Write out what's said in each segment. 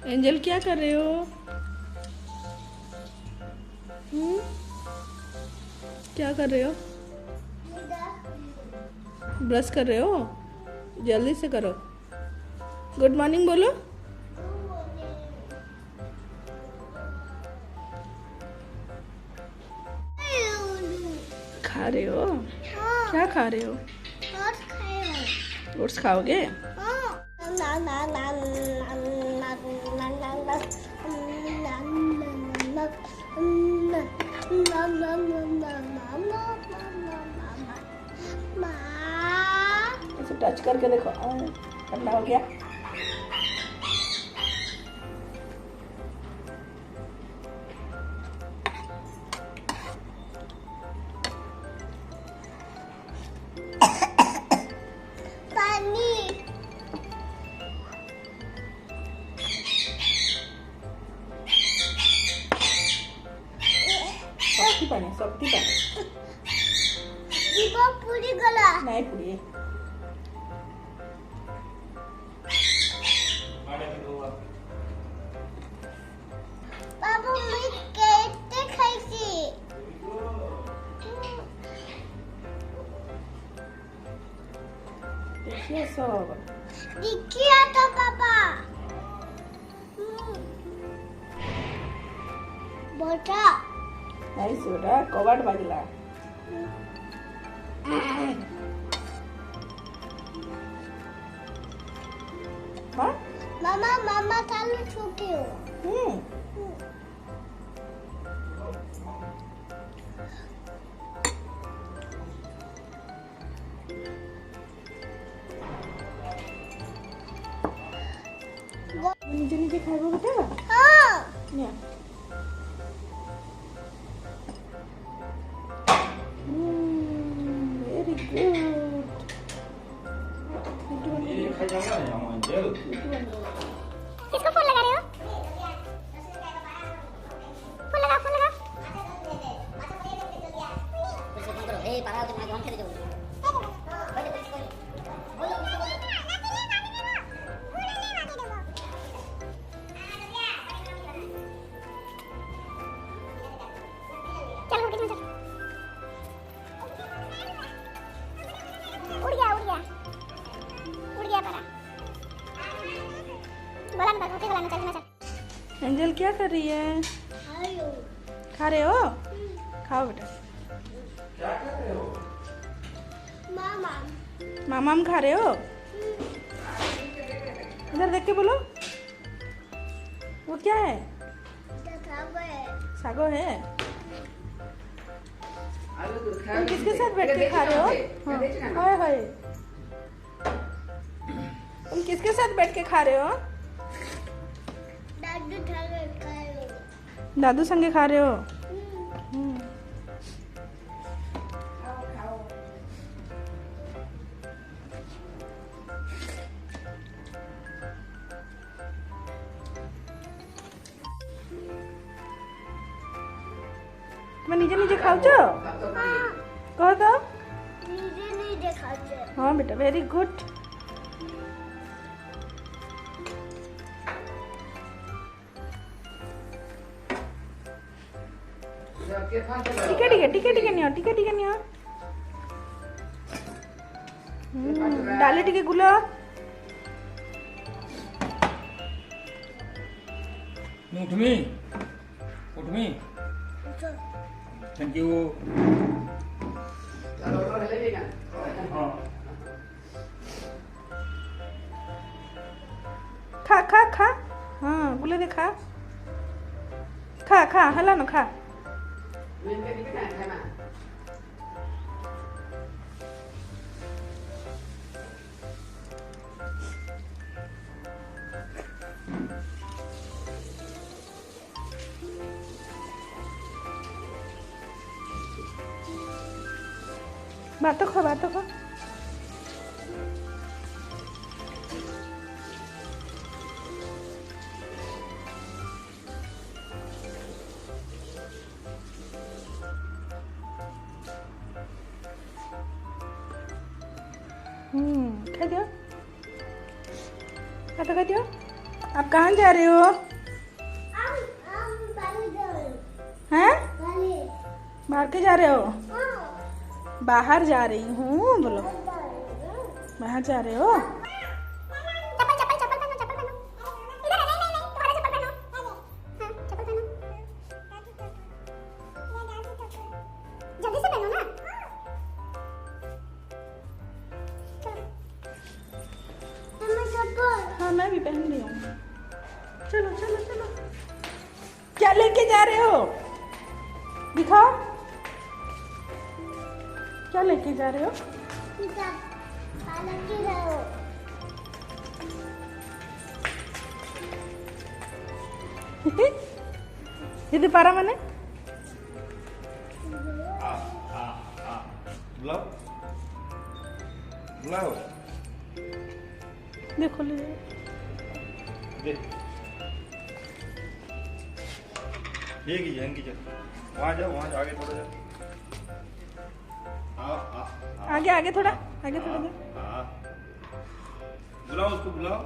Angel क्या कर रहे हो? हम्म? क्या कर रहे हो? ब्रश कर रहे हो? जल्दी से करो। गुड मॉर्निंग बोलो। खा रहे हो? क्या खा रहे हो? ओट्स खाओगे? इसे टच करके देखो। ठंडा हो गया। सॉफ्टी पानी, सॉफ्टी पानी। पूरी गला नहीं पूरी। बाबू मैं कैसे खाइसी देखिए सब। देखिए तो पापा बोटा नाही सोडा कवाट बाजूला। हाँ? मामा मामा चालू छुपी हो नीचे नीचे खाएगा बेटा? हाँ या। Very good. किसको फोन लगा रहे हो? फोन लगा फोन लगा ए पारा तो मैं जोन खेले जो चलो कितना चल उड़ गया पारा बोला ना होते बोला ना चल एंजल क्या कर रही है? खा रहे हो? खाओ बेटा। क्या कर रहे हो? मामा मामाम खा रहे हो? इधर देख के बोलो। वो क्या है? सागो है। तुम किसके साथ बैठ के खा रहे हो? हाँ। हाय हाय। तुम किसके साथ बैठ के खा रहे हो? दादू संगे खा रहे हो? मैं नीचे नीचे खाऊ छो? कहो तो। हाँ बेटा वेरी गुड। टिके नहीं डाले टिके गुला। उठमी थैंक यू। खा खा खा। हाँ बोले दे खा खा खा हला ना खा। बात तो खा। खा दियो। आप कहाँ जा रहे हो? हैं? बाहर के जा रहे हो? बाहर जा रही हूँ बोलो। बाहर जा रहे हो? चप्पल चप्पल चप्पल पहनो, चप्पल पहनो। इधर नहीं नहीं नहीं, तुम्हारा चप्पल पहनो। हाँ, चप्पल पहनो। जल्दी से पहनो ना। चलो। चप्पल। हाँ मैं भी पहन रही हूँ। चलो चलो चलो। क्या लेके जा रहे हो? दिखाओ। क्या लेके जा रहे हो? पालक की रहो। ఇది పరమనే बुलाओ बुलाओ देखो ले दे ये की जंगी चल वहाँ जाओ आगे थोड़ा जाओ आगे आगे थोड़ा आगे थोड़ा दे। हाँ बुलाओ उसको बुलाओ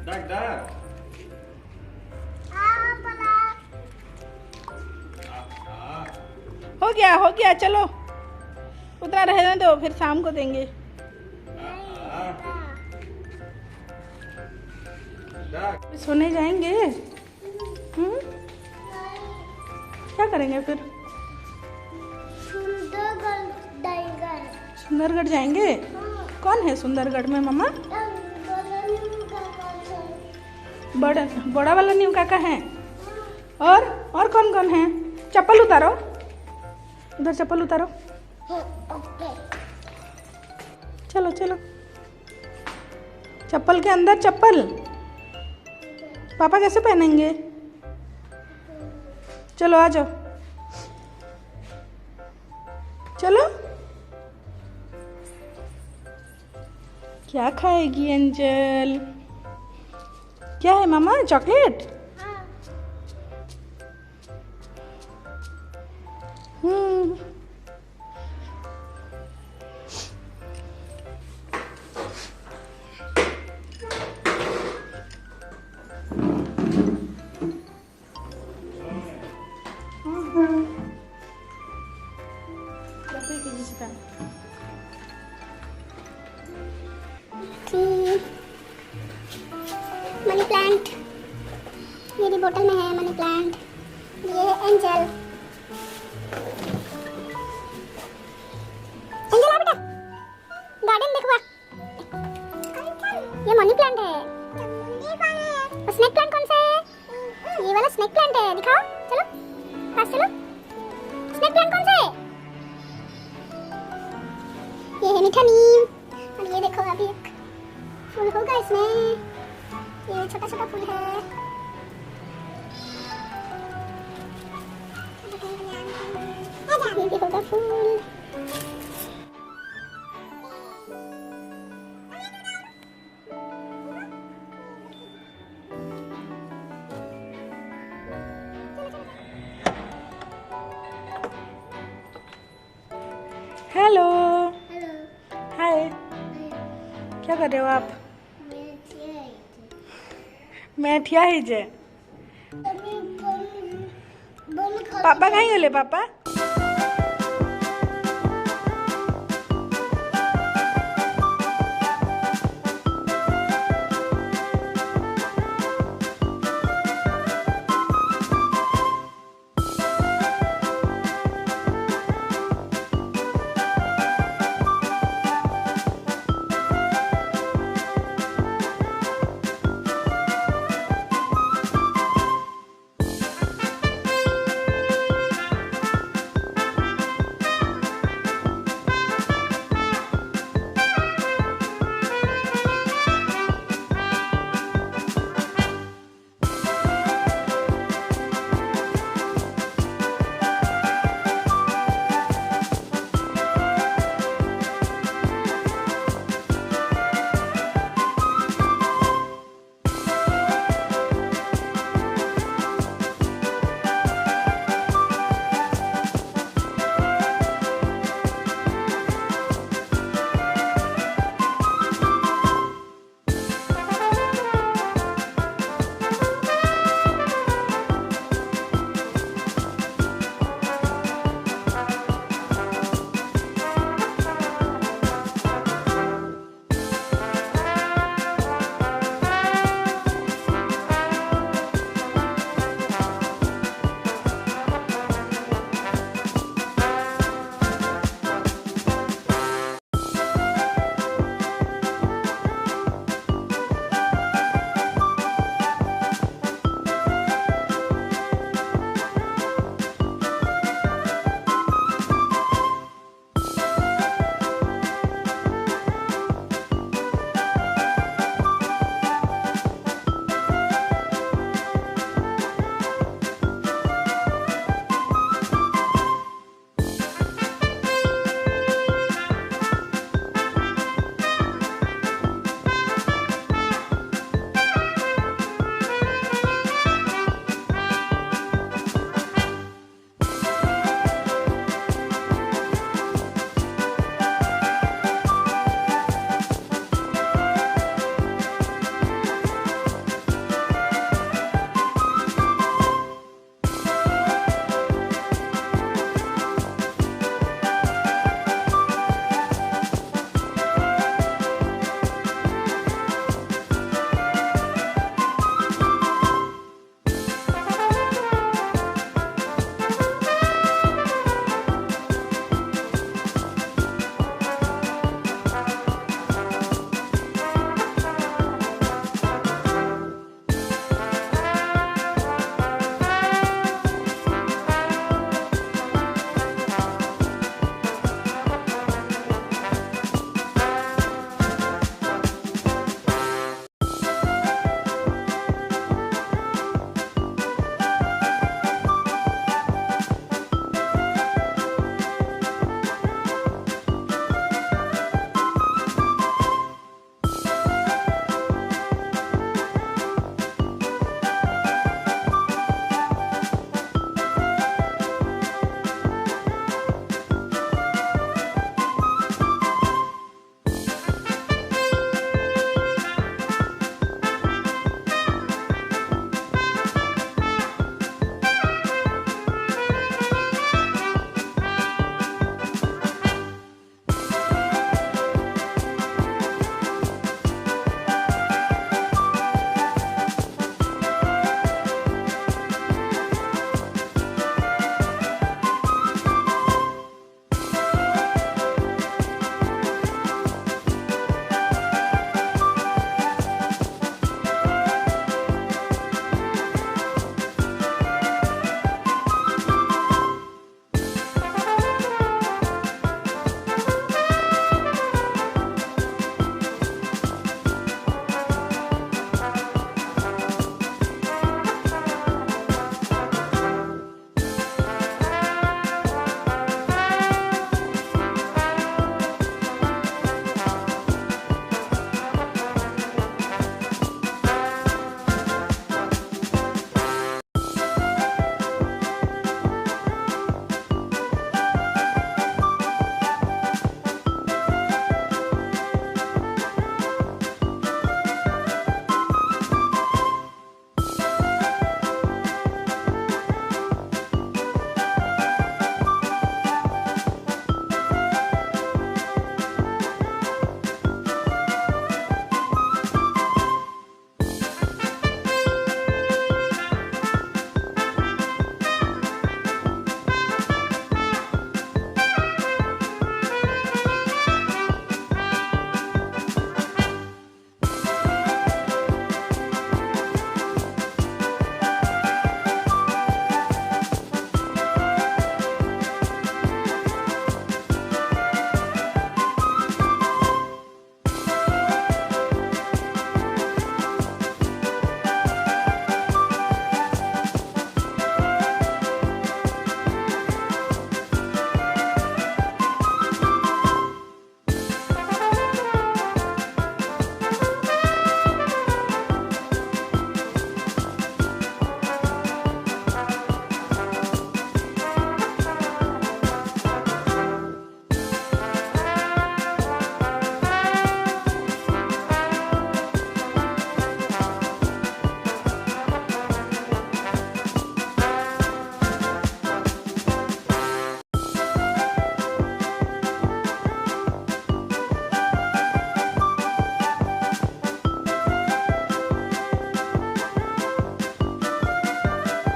डाक डाक हो गया चलो उतना रहने दो फिर शाम को देंगे। डाक सोने जाएंगे? क्या करेंगे फिर? सुंदरगढ़ जाएंगे? कौन है सुंदरगढ़ में मम्मा? बड़ा वाला न्यू काका है। और कौन कौन है? चप्पल उतारो, उधर चप्पल उतारो। चलो चलो चप्पल के अंदर चप्पल पापा कैसे पहनेंगे? चलो आ जाओ चलो। क्या खाएगी एंजल? क्या है मामा? चॉकलेट? मनी प्लांट मेरी बोतल में है। मनी प्लांट ये है एंजल। एंजल आ बेटा गार्डन देखवा। ये मनी प्लांट है। और स्नेक प्लांट कौन सा है? ये वाला स्नेक प्लांट है। दिखाओ चलो पास चलो। स्नेक प्लांट कौन सा है? ये है मीठा नीम। और ये देखो अभी एक फूल होगा इसमें। ये छोटा छोटा फूल है। ये भी होगा फूल। Hello hello hi. क्या कर रहे हो आप? मैं ठिया ही जे। पापा कहीं गए? पापा